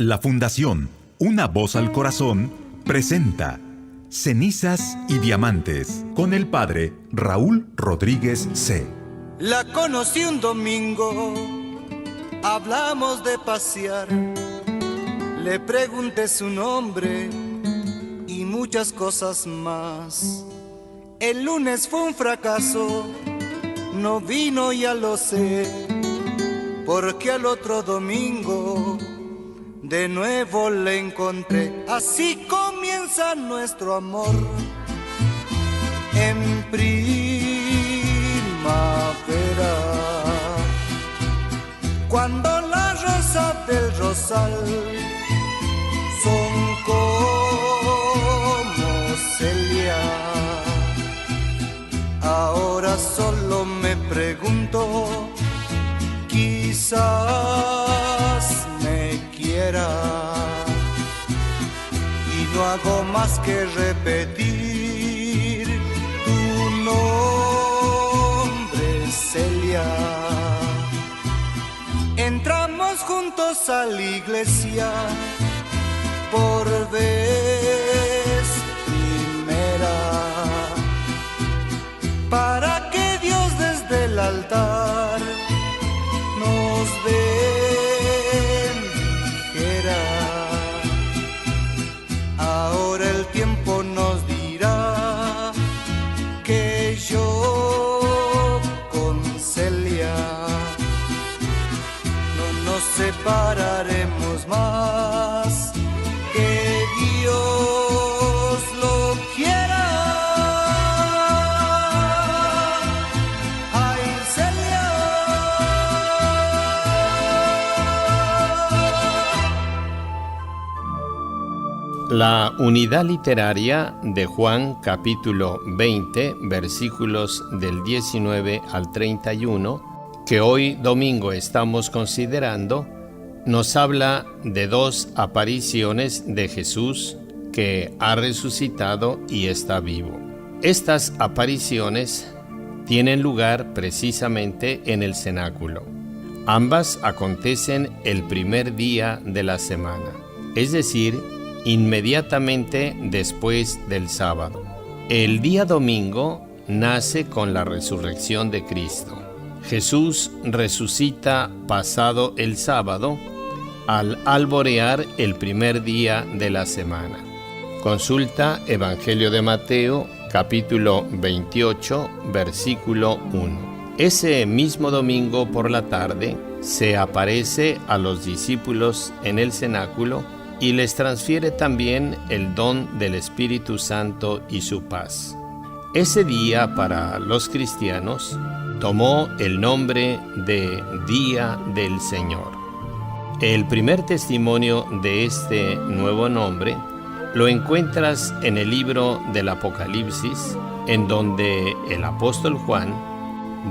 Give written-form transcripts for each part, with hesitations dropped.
La Fundación Una Voz al Corazón presenta Cenizas y Diamantes con el padre Raúl Rodríguez C. La conocí un domingo, hablamos de pasear, le pregunté su nombre y muchas cosas más. El lunes fue un fracaso, no vino, ya lo sé, porque al otro domingo de nuevo le encontré. Así comienza nuestro amor en primavera, cuando las rosas del rosal son como celia. Ahora solo me pregunto, quizás me quiera, y no hago más que repetir tu nombre, Celia. Entramos juntos a la iglesia por vez primera, para que Dios desde el altar nos bendijera. Ahora el tiempo nos dirá que yo con Celia no nos separaremos más, que Dios lo quiera. Ay, Celia. La unidad literaria de Juan capítulo 20, versículos del 19 al 31, que hoy domingo estamos considerando, nos habla de dos apariciones de Jesús que ha resucitado y está vivo. Estas apariciones tienen lugar precisamente en el cenáculo. Ambas acontecen el primer día de la semana, es decir, inmediatamente después del sábado. El día domingo nace con la resurrección de Cristo. Jesús resucita pasado el sábado al alborear el primer día de la semana. Consulta Evangelio de Mateo, capítulo 28, versículo 1. Ese mismo domingo por la tarde se aparece a los discípulos en el cenáculo y les transfiere también el don del Espíritu Santo y su paz. Ese día para los cristianos tomó el nombre de Día del Señor. El primer testimonio de este nuevo nombre lo encuentras en el libro del Apocalipsis, en donde el apóstol Juan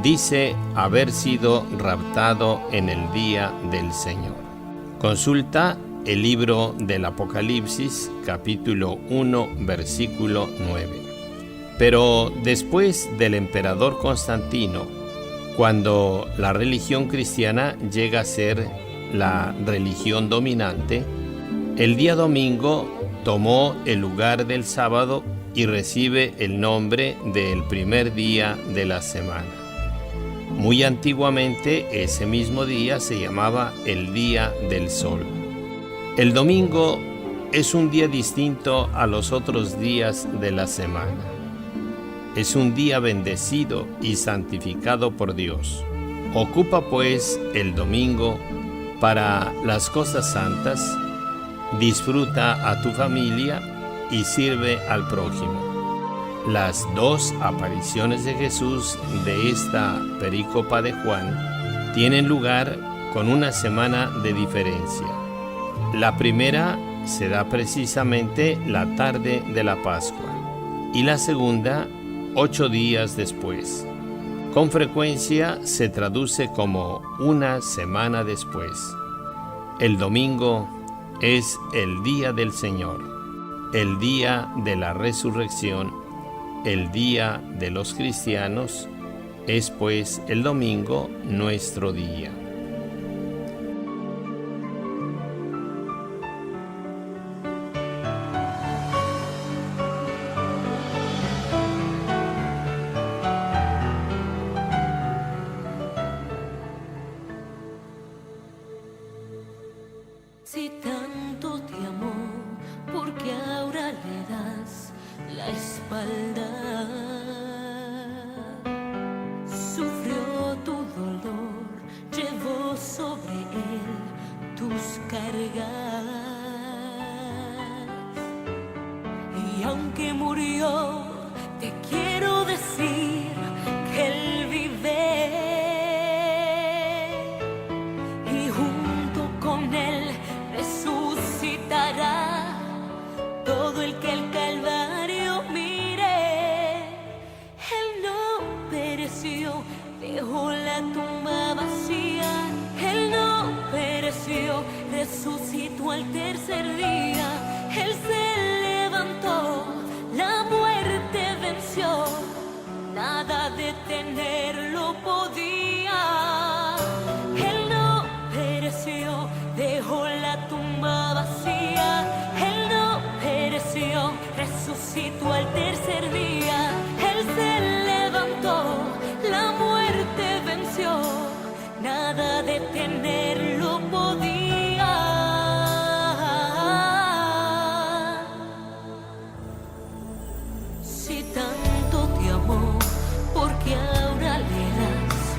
dice haber sido raptado en el día del Señor. Consulta el libro del Apocalipsis, capítulo 1, versículo 9. Pero después del emperador Constantino, cuando la religión cristiana llega a ser la religión dominante, el día domingo tomó el lugar del sábado y recibe el nombre del primer día de la semana. Muy antiguamente, ese mismo día se llamaba el Día del Sol. El domingo es un día distinto a los otros días de la semana. Es un día bendecido y santificado por Dios. Ocupa pues el domingo para las cosas santas, disfruta a tu familia y sirve al prójimo. Las dos apariciones de Jesús de esta perícopa de Juan tienen lugar con una semana de diferencia. La primera se da precisamente la tarde de la Pascua y la segunda 8 días después. Con frecuencia se traduce como una semana después. El domingo es el día del Señor, el día de la resurrección, el día de los cristianos. Es pues el domingo nuestro día. Si tanto te amó, ¿por qué ahora le das la espalda? Sufrió tu dolor, llevó sobre él tus cargas. Y aunque murió, te quiero decir que él vive. Y junto con él resucitará todo el que el Calvario mire. Él no pereció, dejó la tumba vacía. Él no pereció, resucitó al tercer día. Él se levantó, la muerte venció, nada detenerlo podía. Él no pereció, dejó la tumba vacía. Él no pereció, resucitó al tercer día. Él se levantó, la muerte venció, nada detenerlo podía. Si tanto te amó, ¿por qué ahora le das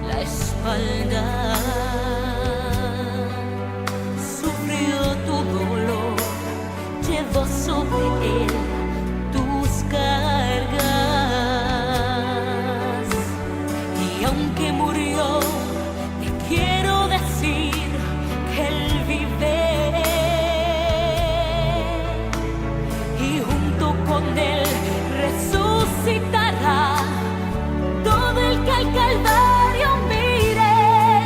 la espalda? Sufrió tu dolor, llevó sobre él tus cargas. Y aunque murió, te quiero decir que él vive. Y junto con él resucitará todo el que al Calvario mire.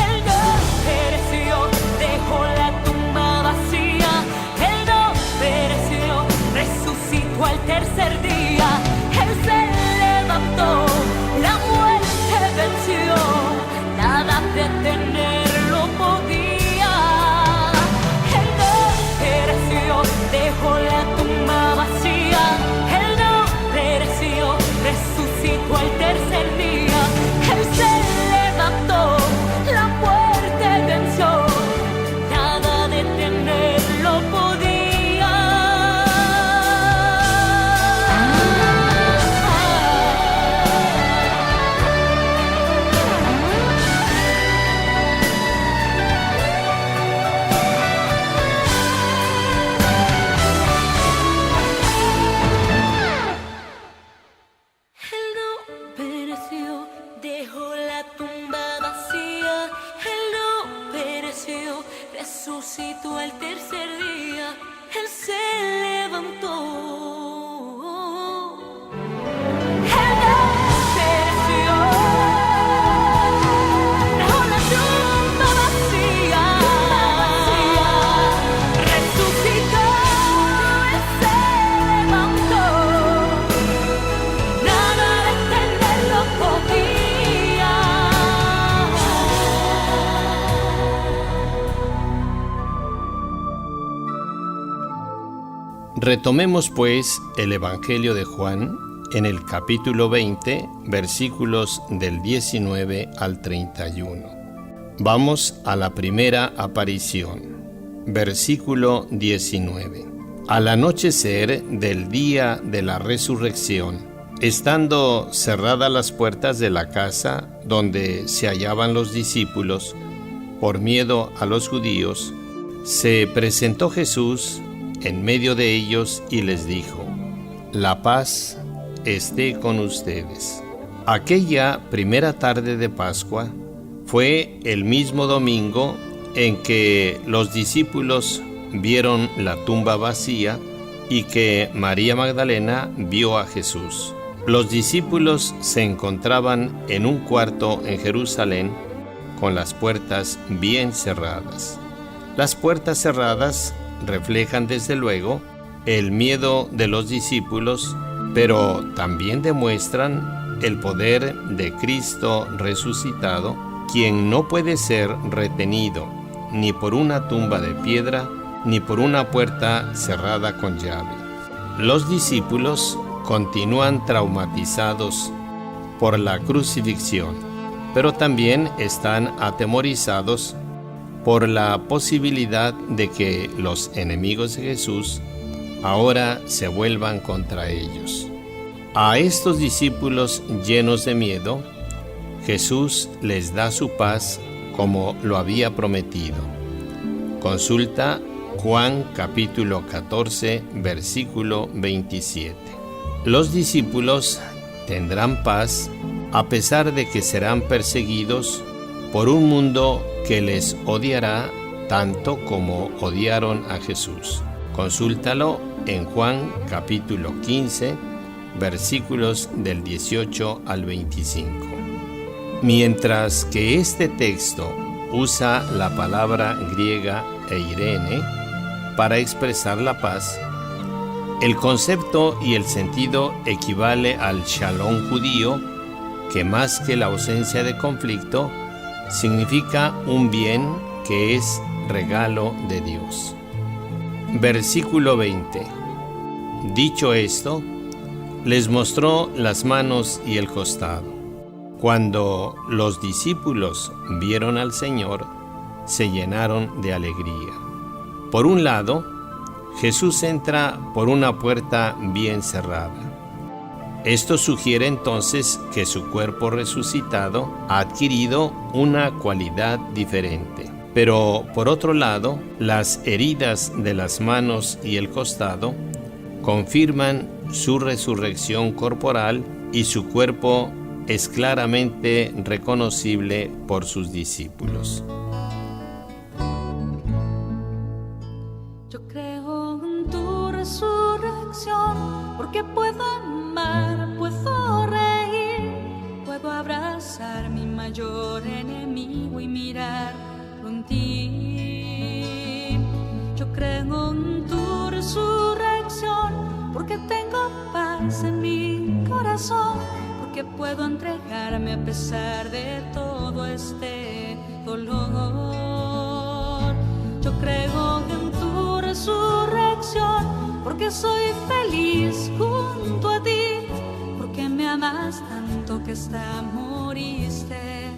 Él no pereció, dejó la tumba vacía. Él no pereció, resucitó al tercer día. Él se levantó, la muerte venció, nada detenerlo podía. Él no pereció, dejó la tumba vacía. Él no pereció, resucitó al tercer día. Él se levantó, la muerte venció, nada detenerlo podía. Él no pereció, dejó la tumba vacía. Él no pereció, resucitó al tercer día. Él se levantó. Él no pereció, dejó la tumba vacía. Resucitó, él se levantó, nada detenerlo podía. Retomemos pues el Evangelio de Juan en el capítulo 20, versículos del 19 al 31. Vamos a la primera aparición. Versículo 19. Al anochecer del día de la resurrección, estando cerradas las puertas de la casa donde se hallaban los discípulos, por miedo a los judíos, se presentó Jesús en medio de ellos y les dijo: la paz esté con ustedes. Aquella primera tarde de Pascua fue el mismo domingo en que los discípulos vieron la tumba vacía y que María Magdalena vio a Jesús. Los discípulos se encontraban en un cuarto en Jerusalén con las puertas bien cerradas. Las puertas cerradas reflejan desde luego el miedo de los discípulos, pero también demuestran el poder de Cristo resucitado, quien no puede ser retenido ni por una tumba de piedra ni por una puerta cerrada con llave. Los discípulos continúan traumatizados por la crucifixión, pero también están atemorizados por la posibilidad de que los enemigos de Jesús ahora se vuelvan contra ellos. A estos discípulos llenos de miedo, Jesús les da su paz como lo había prometido. Consulta Juan capítulo 14, versículo 27. Los discípulos tendrán paz a pesar de que serán perseguidos por un mundo que les odiará tanto como odiaron a Jesús. Consúltalo en Juan capítulo 15, versículos del 18 al 25. Mientras que este texto usa la palabra griega eirene para expresar la paz, el concepto y el sentido equivale al shalom judío, que más que la ausencia de conflicto, significa un bien que es regalo de Dios. Versículo 20. Dicho esto, les mostró las manos y el costado. Cuando los discípulos vieron al Señor, se llenaron de alegría. Por un lado, Jesús entra por una puerta bien cerrada. Esto sugiere entonces que su cuerpo resucitado ha adquirido una cualidad diferente. Pero por otro lado, las heridas de las manos y el costado confirman su resurrección corporal y su cuerpo es claramente reconocible por sus discípulos. Yo creo en tu resurrección, porque puedo amar, puedo reír, puedo abrazar mi mayor enemigo y mirarlo en ti. Yo creo en tu resurrección, porque tengo paz en mi corazón, porque puedo entregarme a pesar de todo este dolor. Yo creo en tu resurrección, porque soy feliz junto a ti, porque me amas tanto que hasta moriste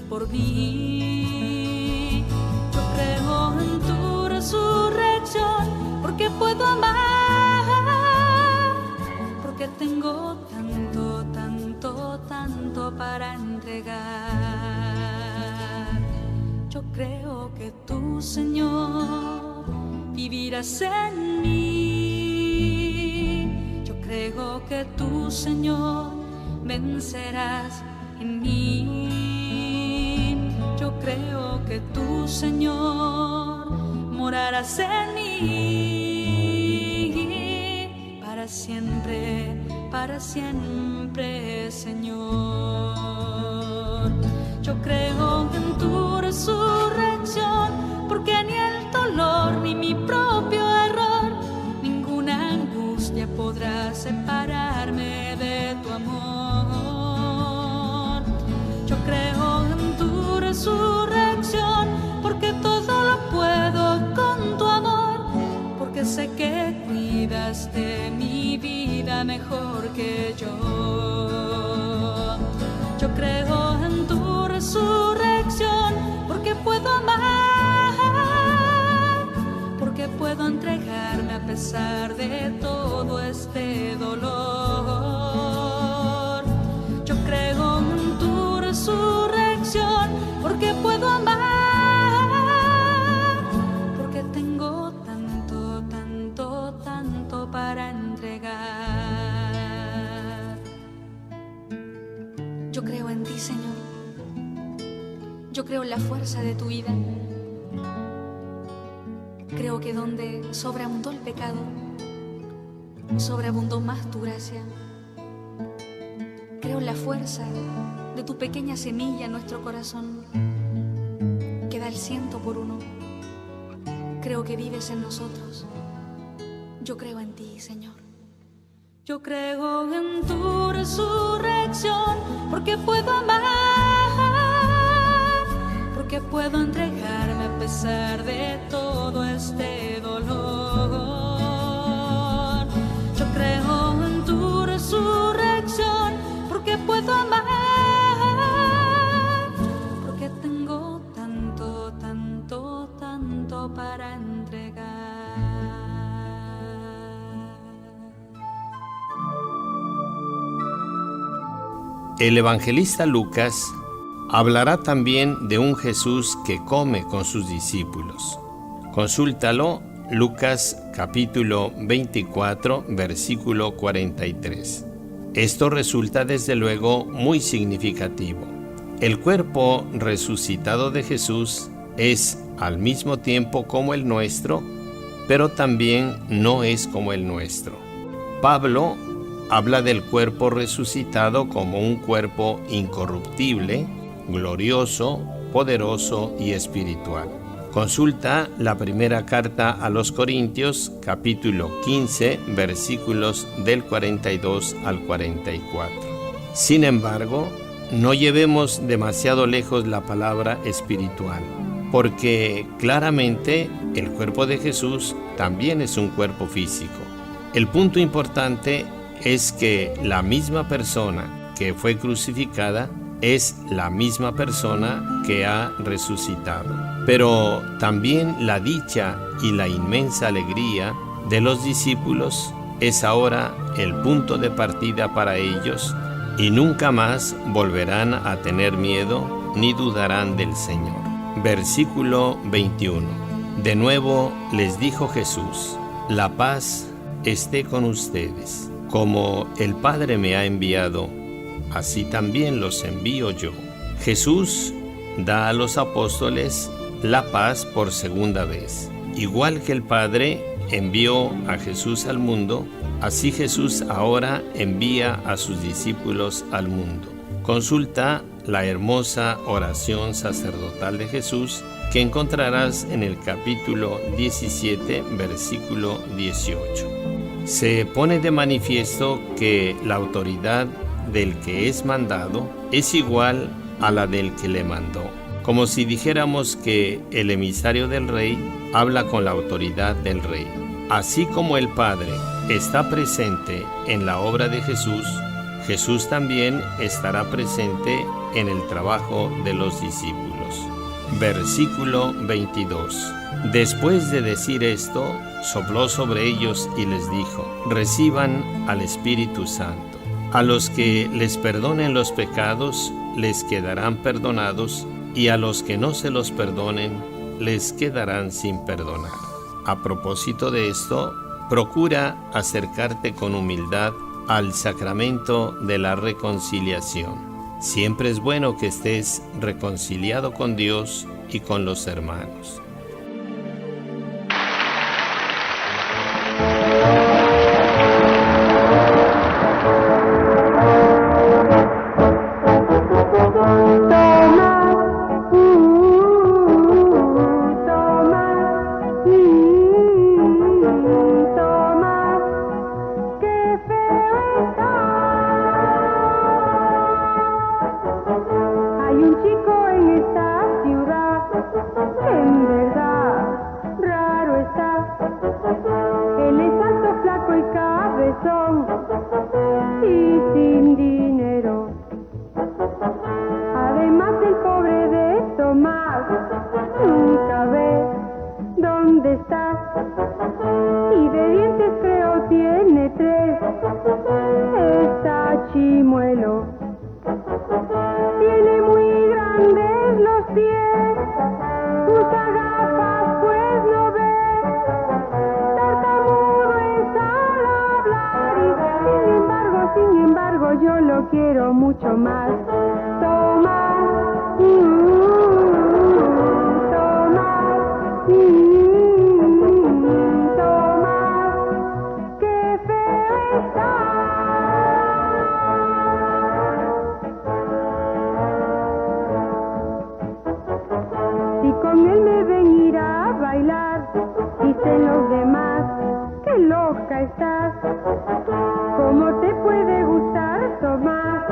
por mí. Yo creo en tu resurrección, porque puedo amar, porque tengo tanto, tanto, tanto para entregar. Yo creo que tú, Señor, vivirás en mí. Yo creo que tú, Señor, vencerás en mí. Yo creo que tú, Señor, morarás en mí para siempre, Señor. Yo creo en tu resurrección, porque ni el dolor ni mi propio error, ninguna angustia podrá separarme de tu amor. Yo creo en tu resurrección, porque todo lo puedo con tu amor, porque sé que cuidas de mi vida mejor que yo. Yo creo en tu resurrección, porque puedo amar, porque puedo entregarme a pesar de todo este dolor. Yo creo en tu resurrección, porque puedo amar, porque tengo tanto, tanto, tanto para entregar. Yo creo en ti, Señor. Yo creo en la fuerza de tu vida. Creo que donde sobreabundó el pecado, sobreabundó más tu gracia. Creo en la fuerza de tu pequeña semilla en nuestro corazón, que da el 100%. Creo que vives en nosotros. Yo creo en ti, Señor. Yo creo en tu resurrección, porque puedo amar, porque puedo entregarme a pesar de todo este dolor. Yo creo en tu resurrección, porque puedo amar, porque tengo tanto, tanto, todo para entregar. El evangelista Lucas hablará también de un Jesús que come con sus discípulos. Consúltalo, Lucas capítulo 24, versículo 43. Esto resulta desde luego muy significativo. El cuerpo resucitado de Jesús es al mismo tiempo como el nuestro, pero también no es como el nuestro. Pablo habla del cuerpo resucitado como un cuerpo incorruptible, glorioso, poderoso y espiritual. Consulta la primera carta a los Corintios, capítulo 15, versículos del 42 al 44. Sin embargo, no llevemos demasiado lejos la palabra espiritual, porque claramente el cuerpo de Jesús también es un cuerpo físico. El punto importante es que la misma persona que fue crucificada es la misma persona que ha resucitado. Pero también la dicha y la inmensa alegría de los discípulos es ahora el punto de partida para ellos y nunca más volverán a tener miedo ni dudarán del Señor. Versículo 21. De nuevo les dijo Jesús: la paz esté con ustedes. Como el Padre me ha enviado, así también los envío yo. Jesús da a los apóstoles la paz por segunda vez. Igual que el Padre envió a Jesús al mundo, así Jesús ahora envía a sus discípulos al mundo. Consulta la hermosa oración sacerdotal de Jesús que encontrarás en el capítulo 17, versículo 18. Se pone de manifiesto que la autoridad del que es mandado es igual a la del que le mandó, como si dijéramos que el emisario del rey habla con la autoridad del rey. Así como el Padre está presente en la obra de Jesús, Jesús también estará presente en el trabajo de los discípulos. Versículo 22. Después de decir esto, sopló sobre ellos y les dijo: reciban al Espíritu Santo. A los que les perdonen los pecados, les quedarán perdonados, y a los que no se los perdonen, les quedarán sin perdonar. A propósito de esto, procura acercarte con humildad al sacramento de la reconciliación. Siempre es bueno que estés reconciliado con Dios y con los hermanos. Yo lo quiero mucho más. Toma, toma, qué feo está. Si con él me ven ir a bailar, dicen los demás, qué loca estás. ¿Cómo te puede gustar, Tomás,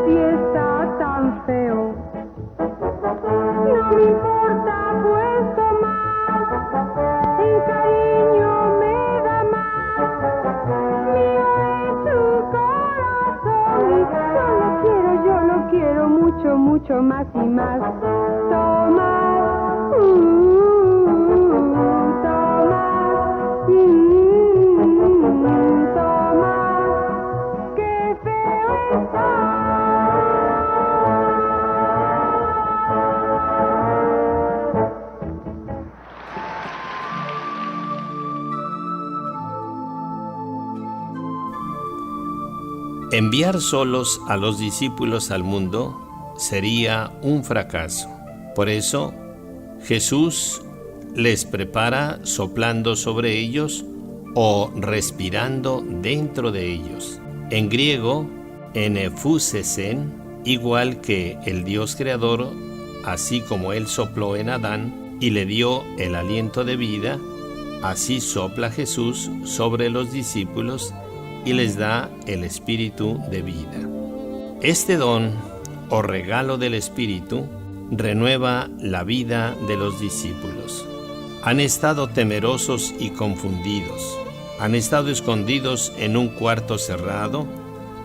si está tan feo? No me importa, pues, Tomás, el cariño me da más. Mío es su corazón y yo lo quiero mucho, mucho más y más. Tomás, Enviar solos a los discípulos al mundo sería un fracaso. Por eso, Jesús les prepara soplando sobre ellos o respirando dentro de ellos. En griego, enefusesen, igual que el Dios creador, así como Él sopló en Adán y le dio el aliento de vida, así sopla Jesús sobre los discípulos y les da el espíritu de vida. Este don o regalo del Espíritu renueva la vida de los discípulos. Han estado temerosos y confundidos. Han estado escondidos en un cuarto cerrado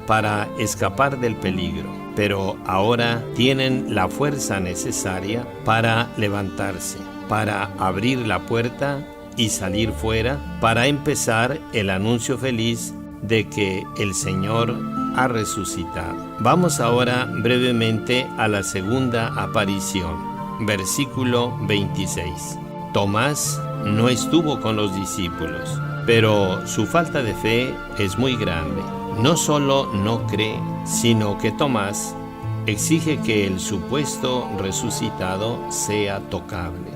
para escapar del peligro, pero ahora tienen la fuerza necesaria para levantarse, para abrir la puerta y salir fuera, para empezar el anuncio feliz de que el Señor ha resucitado. Vamos ahora brevemente a la segunda aparición, versículo 26. Tomás no estuvo con los discípulos, pero su falta de fe es muy grande. No solo no cree, sino que Tomás exige que el supuesto resucitado sea tocable.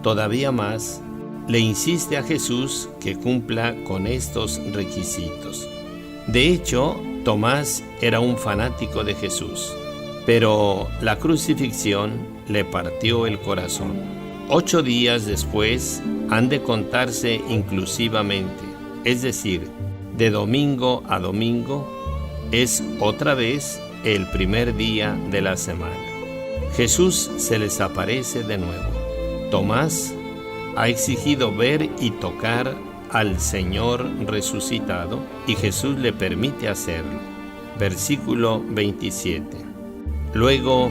Todavía más, le insiste a Jesús que cumpla con estos requisitos. De hecho, Tomás era un fanático de Jesús, pero la crucifixión le partió el corazón. 8 días después han de contarse inclusivamente, es decir, de domingo a domingo, es otra vez el primer día de la semana. Jesús se les aparece de nuevo. Tomás ha exigido ver y tocar al Señor resucitado y Jesús le permite hacerlo. Versículo 27. Luego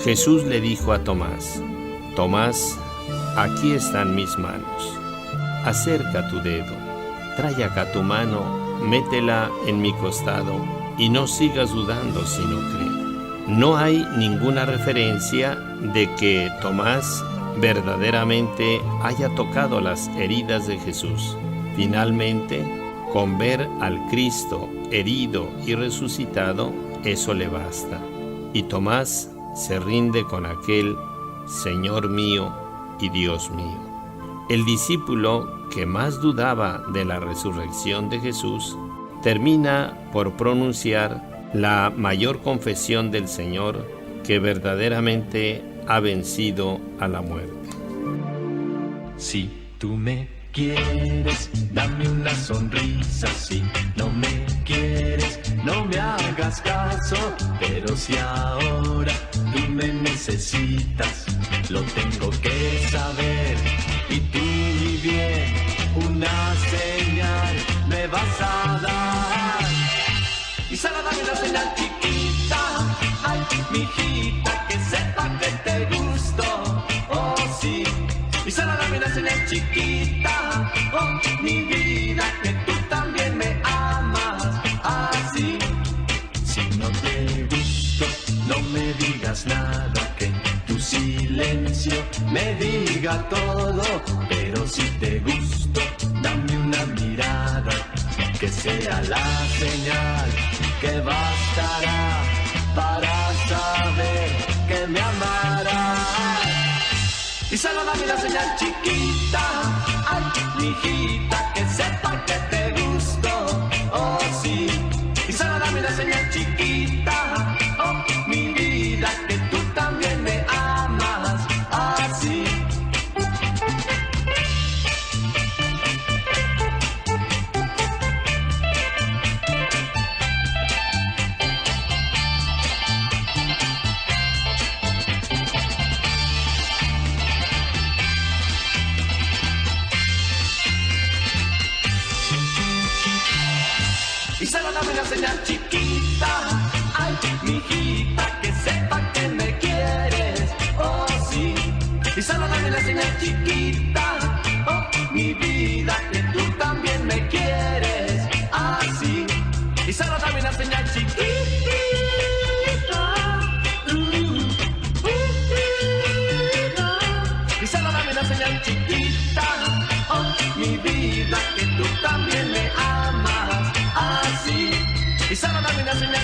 Jesús le dijo a Tomás: Tomás, aquí están mis manos. Acerca tu dedo, trae acá tu mano, métela en mi costado y no sigas dudando sino cree. No hay ninguna referencia de que Tomás verdaderamente haya tocado las heridas de Jesús. Finalmente, con ver al Cristo herido y resucitado, eso le basta. Y Tomás se rinde con aquel Señor mío y Dios mío. El discípulo que más dudaba de la resurrección de Jesús termina por pronunciar la mayor confesión del Señor, que verdaderamente ha vencido a la muerte. Si tú me quieres, dame una sonrisa. Si no me quieres, no me hagas caso. Pero si ahora tú me necesitas, lo tengo que saber. Y tú, mi bien, una señal me vas a dar. Y solo dame una señal chiquita, ay, mijita, que sepa que te gusto, oh sí. Y solo dame una señal chiquita, oh, mi vida, que tú también me amas, así. Si no te gusto, no me digas nada, que tu silencio me diga todo. Pero si te gusto, dame una mirada, que sea la señal que bastará para saber que me amarás. Y solo dame una señal chiquita, ay, mijita, que sepa que te gusto, oh sí. Y solo dame una señal chiquita, oh, mi vida, que tú también me amas, así. Y solo dame una señal chiquita, ay, mijita, que sepa que me quieres, oh sí. Y solo dame una señal chiquita, oh, mi vida, que tú también me quieres, así. Y solo dame una señal chiquita, y solo dame una señal chiquita, oh, mi vida, que tú también me amas, así. Y solo dame una señal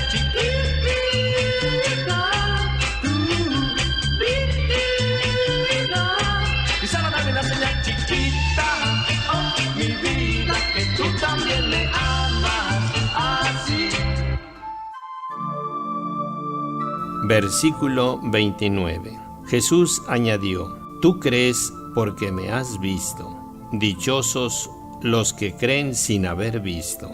Versículo 29. Jesús añadió: Tú crees porque me has visto. Dichosos los que creen sin haber visto.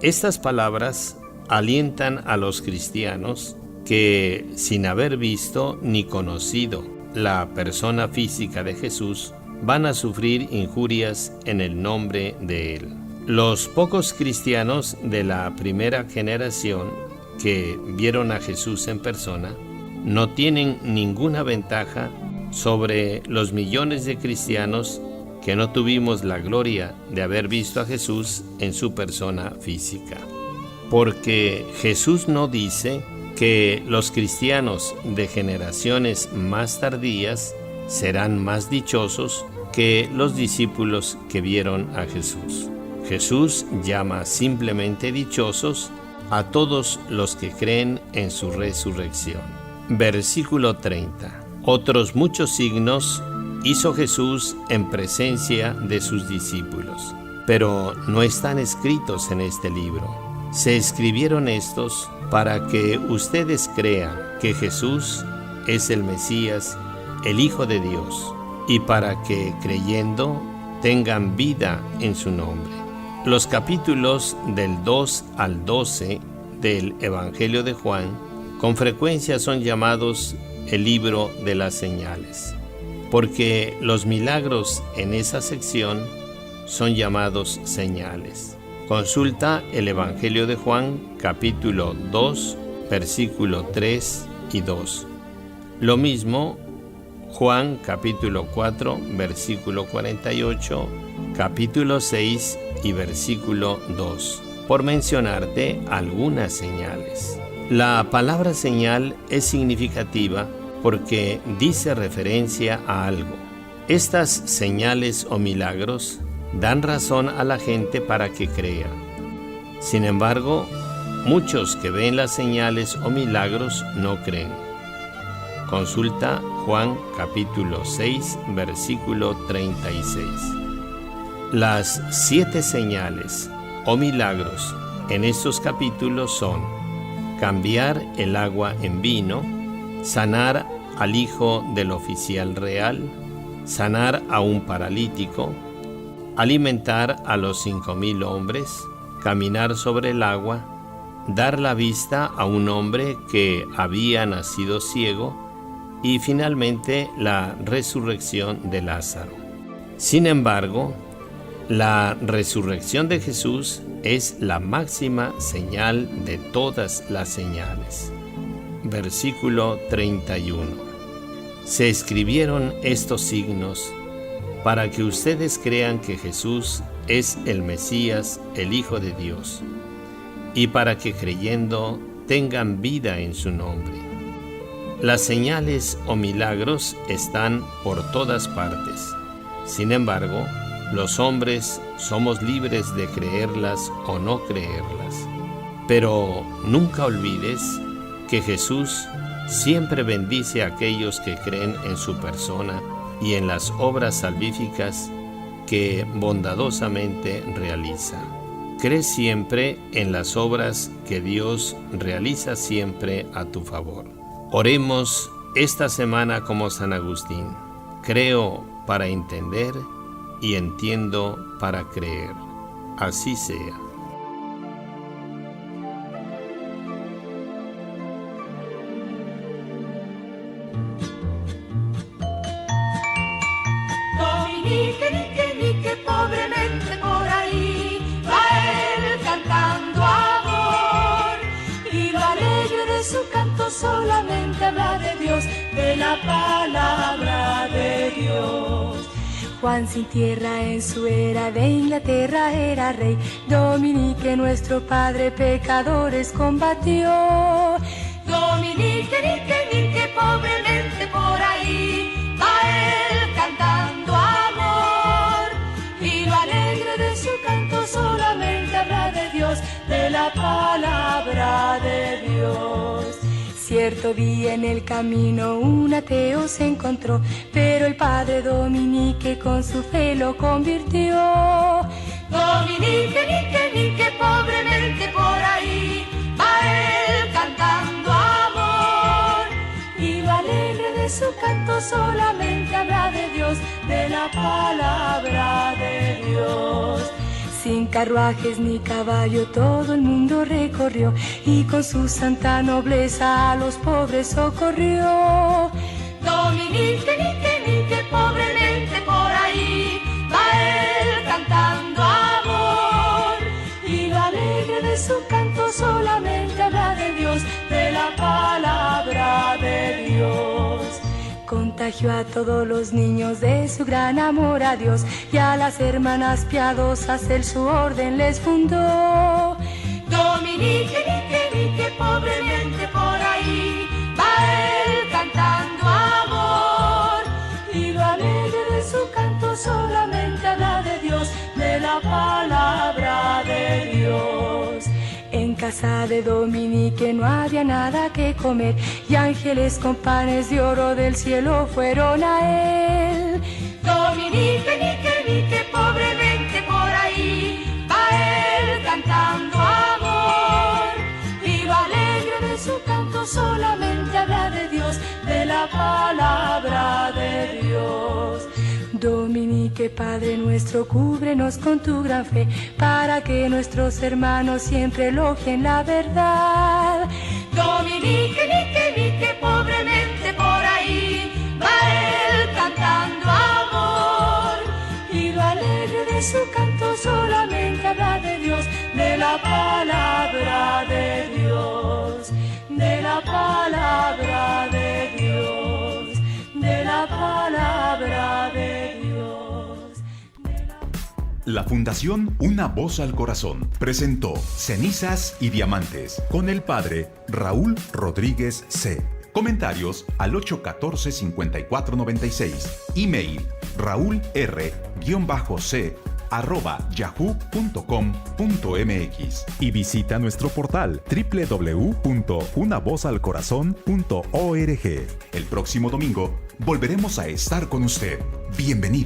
Estas palabras alientan a los cristianos que, sin haber visto ni conocido la persona física de Jesús, van a sufrir injurias en el nombre de Él. Los pocos cristianos de la primera generación que vieron a Jesús en persona no tienen ninguna ventaja sobre los millones de cristianos que no tuvimos la gloria de haber visto a Jesús en su persona física. Porque Jesús no dice que los cristianos de generaciones más tardías serán más dichosos que los discípulos que vieron a Jesús. Jesús llama simplemente dichosos a todos los que creen en su resurrección. Versículo 30. Otros muchos signos hizo Jesús en presencia de sus discípulos, pero no están escritos en este libro. Se escribieron estos para que ustedes crean que Jesús es el Mesías, el Hijo de Dios, y para que, creyendo, tengan vida en su nombre. Los capítulos del 2 al 12 del Evangelio de Juan con frecuencia son llamados el libro de las señales, porque los milagros en esa sección son llamados señales. Consulta el Evangelio de Juan, capítulo 2, versículo 3 y 2. Lo mismo Juan, capítulo 4, versículo 48, capítulo 6 y versículo 2, por mencionarte algunas señales. La palabra señal es significativa porque dice referencia a algo. Estas señales o milagros dan razón a la gente para que crea. Sin embargo, muchos que ven las señales o milagros no creen. Consulta Juan capítulo 6, versículo 36. Las 7 señales o milagros en estos capítulos son: cambiar el agua en vino, sanar al hijo del oficial real, sanar a un paralítico, alimentar a los 5,000 hombres, caminar sobre el agua, dar la vista a un hombre que había nacido ciego y finalmente la resurrección de Lázaro. Sin embargo, la resurrección de Jesús es la máxima señal de todas las señales. Versículo 31. Se escribieron estos signos para que ustedes crean que Jesús es el Mesías, el Hijo de Dios, y para que creyendo tengan vida en su nombre. Las señales o milagros están por todas partes. Sin embargo, los hombres somos libres de creerlas o no creerlas. Pero nunca olvides que Jesús siempre bendice a aquellos que creen en su persona y en las obras salvíficas que bondadosamente realiza. Cree siempre en las obras que Dios realiza siempre a tu favor. Oremos esta semana como San Agustín. Creo para entender y entiendo para creer. Así sea. Dominique, nique, pobremente por ahí va él cantando amor, y lo alegre de su canto solamente habla de Dios, de la palabra de Dios. Juan sin tierra en su era de Inglaterra era rey. Dominique nuestro padre pecadores combatió. Dominique, nique, pobremente por ahí va él cantando amor, y lo alegre de su canto solamente habla de Dios, de la palabra de Dios. Cierto día en el camino un ateo se encontró, pero el padre Dominique con su fe lo convirtió. Dominique, nique, pobremente por ahí va él cantando amor, canto solamente habla de Dios, de la palabra de Dios. Sin carruajes ni caballo todo el mundo recorrió y con su santa nobleza a los pobres socorrió. Dominique, nique, pobremente por ahí va él cantando amor, y lo alegre de su canto solamente habla de Dios, de la palabra de Dios. Contagió a todos los niños de su gran amor a Dios, y a las hermanas piadosas él su orden les fundó. Dominique, nique, pobremente por ahí va él cantando amor, y lo alegre de su canto solamente habla de Dios, de la palabra de Dios. En casa de Dominique no había nada que comer, y ángeles con panes de oro del cielo fueron a él. Dominique, nique, pobremente por ahí va él cantando amor, y lo alegre de su canto solamente habla de Dios, de la palabra de Dios. Dominique, Padre nuestro, cúbrenos con tu gran fe, para que nuestros hermanos siempre elogien la verdad. Dominique, nique, pobremente por ahí va él cantando amor, y lo alegre de su canto solamente habla de Dios, de la palabra de Dios, de la palabra de Dios, de la palabra de Dios. La Fundación Una Voz al Corazón presentó Cenizas y Diamantes con el padre Raúl Rodríguez C. Comentarios al 814-5496. Email raulr-c@yahoo.com.mx. Y visita nuestro portal www.unavozalcorazon.org. El próximo domingo volveremos a estar con usted. Bienvenido.